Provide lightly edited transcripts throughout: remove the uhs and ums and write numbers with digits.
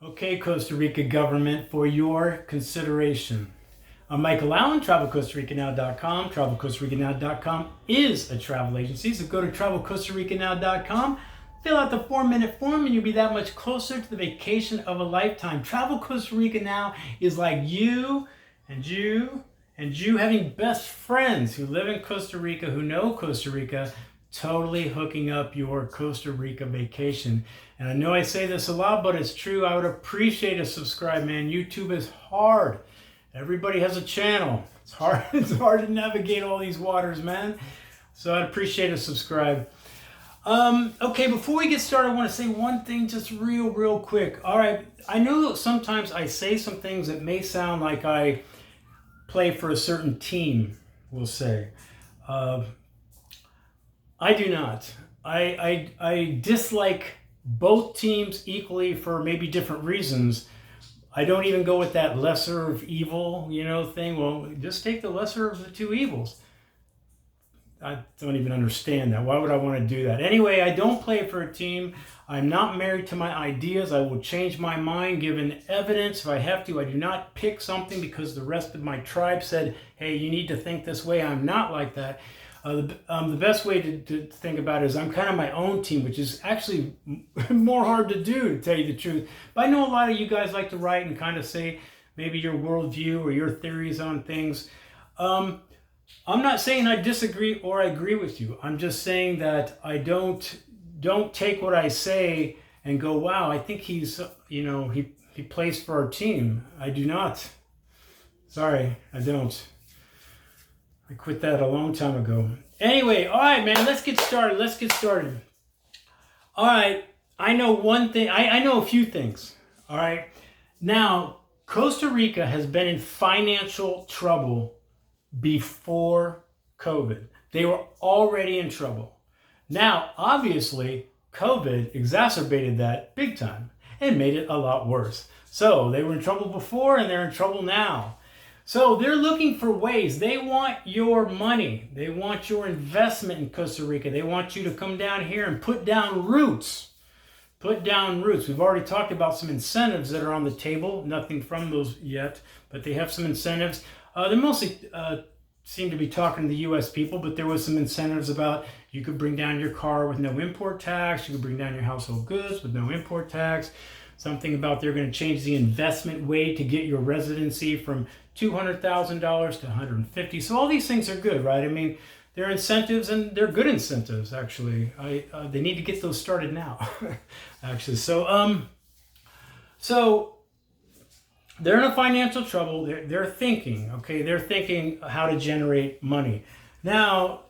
Okay, Costa Rica government, for your consideration. I'm Michael Allen, TravelCostaRicaNow.com. TravelCostaRicaNow.com is a travel agency, so go to TravelCostaRicaNow.com, fill out the 4-minute form, and you'll be that much closer to the vacation of a lifetime. Travel Costa Rica Now is like you and you and you having best friends who live in Costa Rica, who know Costa Rica, totally hooking up your Costa Rica vacation. And I know I say this a lot, but it's true. I would appreciate a subscribe, man. YouTube is hard. Everybody has a channel. It's hard. It's hard to navigate all these waters, man. So I'd appreciate a subscribe. Okay, before we get started, I want to say one thing just real quick. All right, I know that sometimes I say some things that may sound like I play for a certain team, we'll say. I do not. I dislike both teams equally for maybe different reasons. I don't even go with that lesser of evil, thing. Well, just take the lesser of the two evils. I don't even understand that. Why would I want to do that? Anyway, I don't play for a team. I'm not married to my ideas. I will change my mind given evidence if I have to. I do not pick something because the rest of my tribe said, hey, you need to think this way. I'm not like that. The best way to think about it is I'm kind of my own team, which is actually more hard to do, to tell you the truth. But I know a lot of you guys like to write and kind of say maybe your worldview or your theories on things. I'm not saying I disagree or I agree with you. I'm just saying that I don't take what I say and go, wow, I think he's, he plays for our team. I do not. Sorry, I don't. I quit that a long time ago. Anyway, all right, man, let's get started. All right, I know one thing. I know a few things. All right. Now, Costa Rica has been in financial trouble before COVID. They were already in trouble. Now, obviously, COVID exacerbated that big time and made it a lot worse. So they were in trouble before and they're in trouble now. So they're looking for ways. They want your money. They want your investment in Costa Rica. They want you to come down here and put down roots. Put down roots. We've already talked about some incentives that are on the table. Nothing from those yet, but they have some incentives. They mostly seem to be talking to the U.S. people, but there was some incentives about you could bring down your car with no import tax. You could bring down your household goods with no import tax. Something about they're going to change the investment way to get your residency from $200,000 to $150,000. So all these things are good, right? I mean, they're incentives and they're good incentives, actually. They need to get those started now, actually. So they're in a financial trouble. They're thinking, okay? They're thinking how to generate money. Now,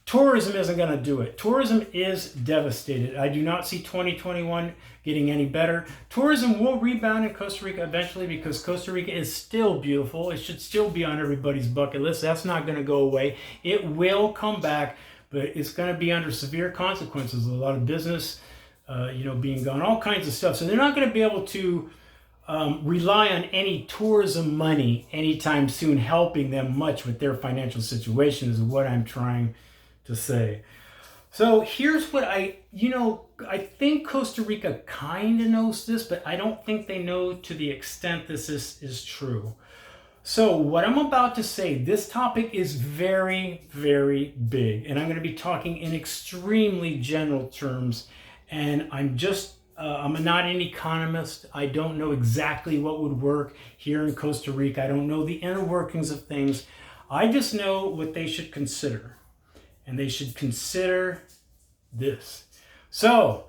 tourism isn't going to do it. Tourism is devastated. I do not see 2021 getting any better. Tourism will rebound in Costa Rica eventually because Costa Rica is still beautiful. It should still be on everybody's bucket list. That's not going to go away. It will come back, but it's going to be under severe consequences. A lot of business, being gone, all kinds of stuff. So they're not going to be able to rely on any tourism money anytime soon helping them much with their financial situation is what I'm trying to say. So here's what I think Costa Rica kind of knows this, but I don't think they know to the extent this is true. So what I'm about to say, this topic is very big, and I'm going to be talking in extremely general terms, and I'm not an economist. I don't know exactly what would work here in Costa Rica. I don't know the inner workings of things. I just know what they should consider. And they should consider this. So,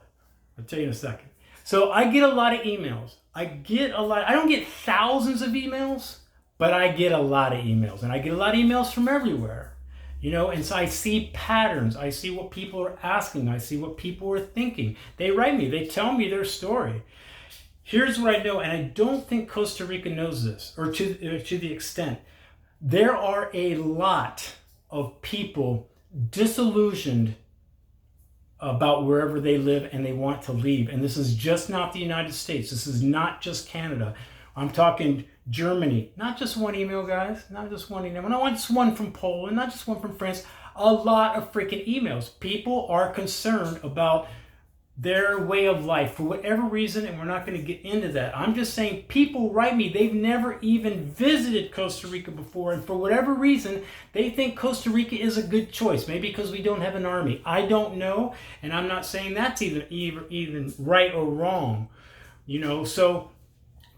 I'll tell you in a second. So I get a lot of emails. I don't get thousands of emails, but I get a lot of emails. And I get a lot of emails from everywhere. And so I see patterns. I see what people are asking. I see what people are thinking. They write me. They tell me their story. Here's what I know, and I don't think Costa Rica knows this, or to the extent. There are a lot of people disillusioned about wherever they live and they want to leave. And this is just not the United States. This is not just Canada. I'm talking Germany. Not just one email, guys. Not just one email. Not just one from Poland. Not just one from France. A lot of freaking emails. People are concerned about their way of life for whatever reason, and we're not going to get into that. I'm just saying people write me, they've never even visited Costa Rica before, and for whatever reason, they think Costa Rica is a good choice. Maybe because we don't have an army. I don't know, and I'm not saying that's even right or wrong, so,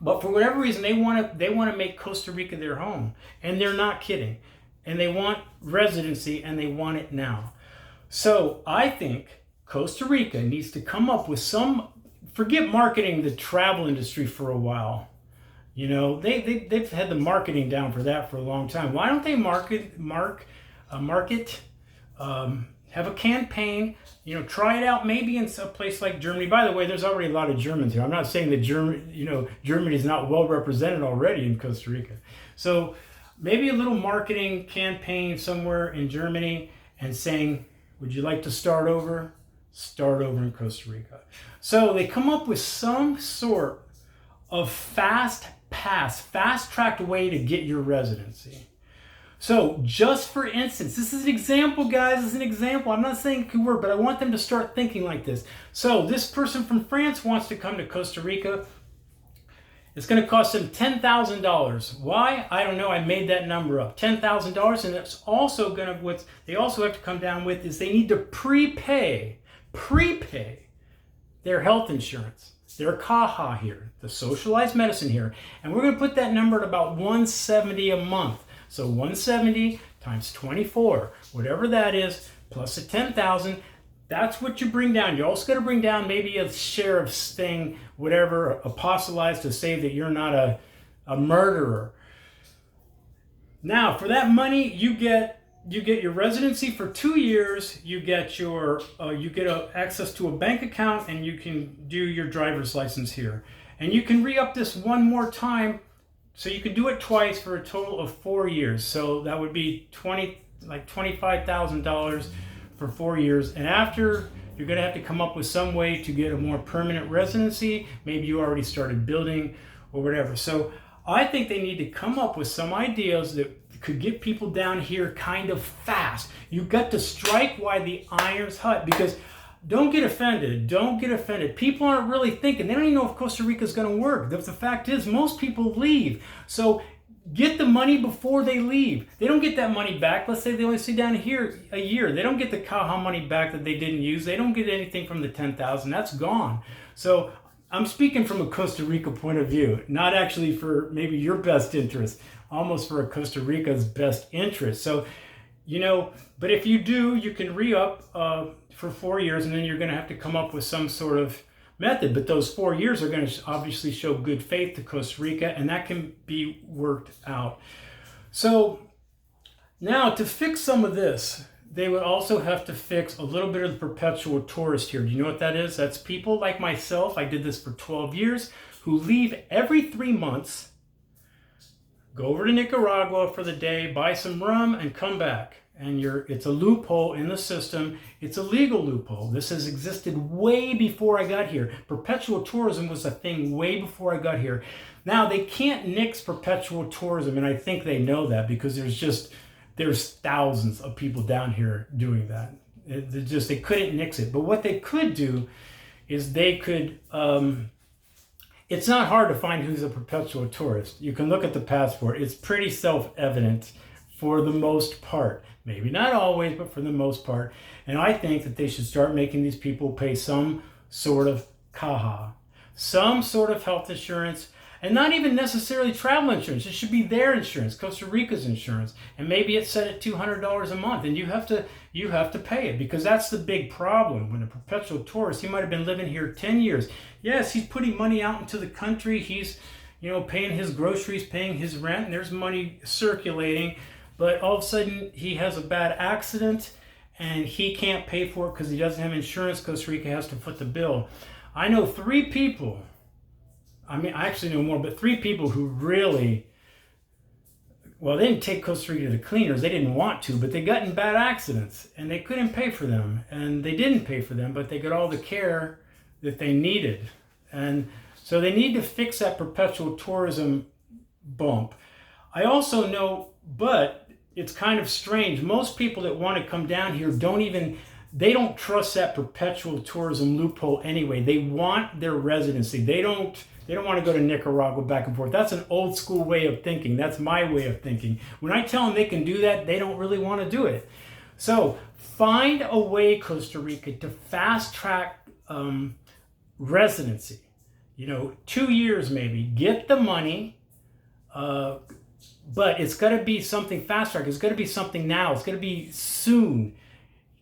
but for whatever reason, they want to make Costa Rica their home, and they're not kidding. And they want residency, and they want it now. So I think Costa Rica needs to come up with forget marketing the travel industry for a while. They've had the marketing down for that for a long time. Why don't they have a campaign, try it out maybe in a place like Germany. By the way, there's already a lot of Germans here. I'm not saying that Germany is not well represented already in Costa Rica. So maybe a little marketing campaign somewhere in Germany and saying, would you like to start over? Start over in Costa Rica. So they come up with some sort of fast-tracked way to get your residency. So just for instance, this is an example, guys. This is an example. I'm not saying it could work, but I want them to start thinking like this. So this person from France wants to come to Costa Rica. It's going to cost them $10,000. Why? I don't know. I made that number up. $10,000, and that's also going to, what they also have to come down with is they need to prepay their health insurance, their CAJA here, the socialized medicine here. And we're going to put that number at about $170 a month. So 170 times 24, whatever that is, plus the 10,000, that's what you bring down. You also got to bring down maybe a sheriff's thing, whatever, apostolized to say that you're not a murderer. Now, for that money, you get your residency for 2 years. You get access to a bank account, and you can do your driver's license here. And you can re-up this one more time, so you can do it twice for a total of 4 years. So that would be $25,000 for 4 years. And after, you're going to have to come up with some way to get a more permanent residency. Maybe you already started building or whatever. So I think they need to come up with some ideas that could get people down here kind of fast. You've got to strike while the iron's hot, because don't get offended. Don't get offended. People aren't really thinking. They don't even know if Costa Rica is going to work. The fact is, most people leave. So get the money before they leave. They don't get that money back. Let's say they only stay down here a year. They don't get the CAJA money back that they didn't use. They don't get anything from the 10,000. That's gone. So I'm speaking from a Costa Rica point of view, not actually for maybe your best interest, almost for a Costa Rica's best interest. So, but if you do, you can re-up for 4 years, and then you're going to have to come up with some sort of method. But those 4 years are going to obviously show good faith to Costa Rica, and that can be worked out. So now, to fix some of this, they would also have to fix a little bit of the perpetual tourist here. Do you know what that is? That's people like myself. I did this for 12 years, who leave every 3 months, go over to Nicaragua for the day, buy some rum, and come back. And it's a loophole in the system. It's a legal loophole. This has existed way before I got here. Perpetual tourism was a thing way before I got here. Now, they can't nix perpetual tourism, and I think they know that, because there's thousands of people down here doing that. They couldn't nix it. But what they could do is they could, it's not hard to find who's a perpetual tourist. You can look at the passport. It's pretty self-evident for the most part. Maybe not always, but for the most part. And I think that they should start making these people pay some sort of CAJA, some sort of health insurance, and not even necessarily travel insurance. It should be their insurance, Costa Rica's insurance. And maybe it's set at $200 a month, and you have to pay it, because that's the big problem. When a perpetual tourist, he might have been living here 10 years. Yes, he's putting money out into the country. He's, paying his groceries, paying his rent, and there's money circulating. But all of a sudden, he has a bad accident, and he can't pay for it because he doesn't have insurance. Costa Rica has to foot the bill. I know 3 people. I actually know more, but 3 people who really, they didn't take Costa Rica to the cleaners. They didn't want to, but they got in bad accidents, and they couldn't pay for them. And they didn't pay for them, but they got all the care that they needed. And so they need to fix that perpetual tourism bump. I also know, but it's kind of strange. Most people that want to come down here they don't trust that perpetual tourism loophole anyway. They want their residency. They don't want to go to Nicaragua back and forth. That's an old school way of thinking. That's my way of thinking. When I tell them they can do that, they don't really want to do it. So find a way, Costa Rica, to fast track residency. 2 years maybe. Get the money, but it's got to be something fast track. It's got to be something now. It's got to be soon.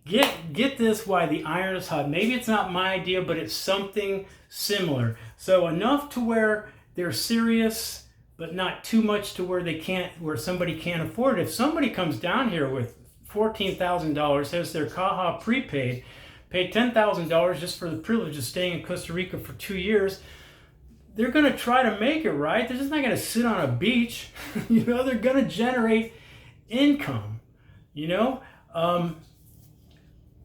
Get this while the iron is hot. Maybe it's not my idea, but it's something similar. So enough to where they're serious, but not too much to where somebody can't afford it. If somebody comes down here with $14,000, says their CAJA prepaid, paid $10,000 just for the privilege of staying in Costa Rica for 2 years, they're going to try to make it, right? They're just not going to sit on a beach. They're going to generate income,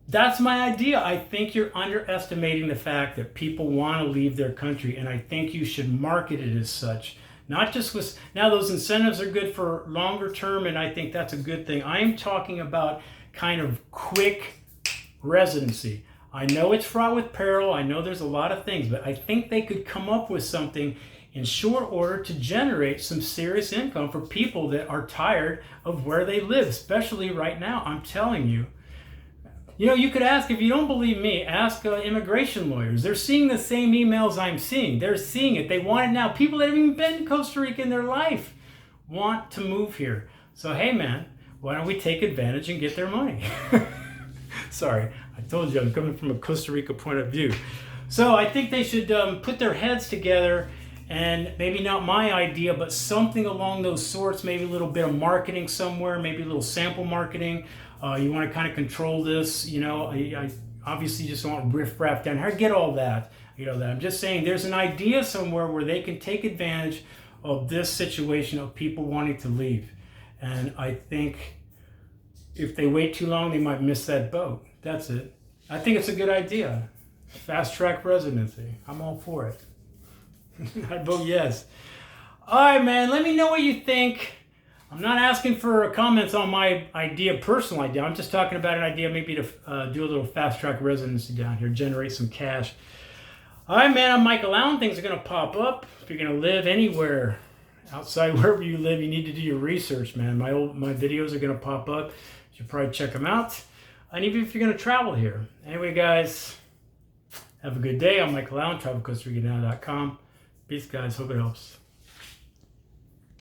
That's my idea. I think you're underestimating the fact that people want to leave their country, and I think you should market it as such. Not just with, now those incentives are good for longer term, and I think that's a good thing. I'm talking about kind of quick residency. I know it's fraught with peril. I know there's a lot of things, but I think they could come up with something in short order to generate some serious income for people that are tired of where they live, especially right now. I'm telling you. You could ask, if you don't believe me, ask immigration lawyers. They're seeing the same emails I'm seeing. They're seeing it. They want it now. People that haven't even been to Costa Rica in their life want to move here. So, hey, man, why don't we take advantage and get their money? Sorry, I told you I'm coming from a Costa Rica point of view. So I think they should put their heads together, and maybe not my idea, but something along those sorts, maybe a little bit of marketing somewhere, maybe a little sample marketing. You want to kind of control this, I obviously just don't want riff-raff down here. I get all that, that. I'm just saying there's an idea somewhere where they can take advantage of this situation of people wanting to leave. And I think if they wait too long, they might miss that boat. That's it. I think it's a good idea. Fast-track residency. I'm all for it. I'd vote yes. All right, man, let me know what you think. I'm not asking for comments on my idea, personal idea. I'm just talking about an idea maybe to do a little fast-track residency down here, generate some cash. All right, man, I'm Michael Allen. Things are going to pop up. If you're going to live anywhere outside wherever you live, you need to do your research, man. My videos are going to pop up. You should probably check them out. And even if you're going to travel here. Anyway, guys, have a good day. I'm Michael Allen, travelcostarica.com. Peace, guys. Hope it helps.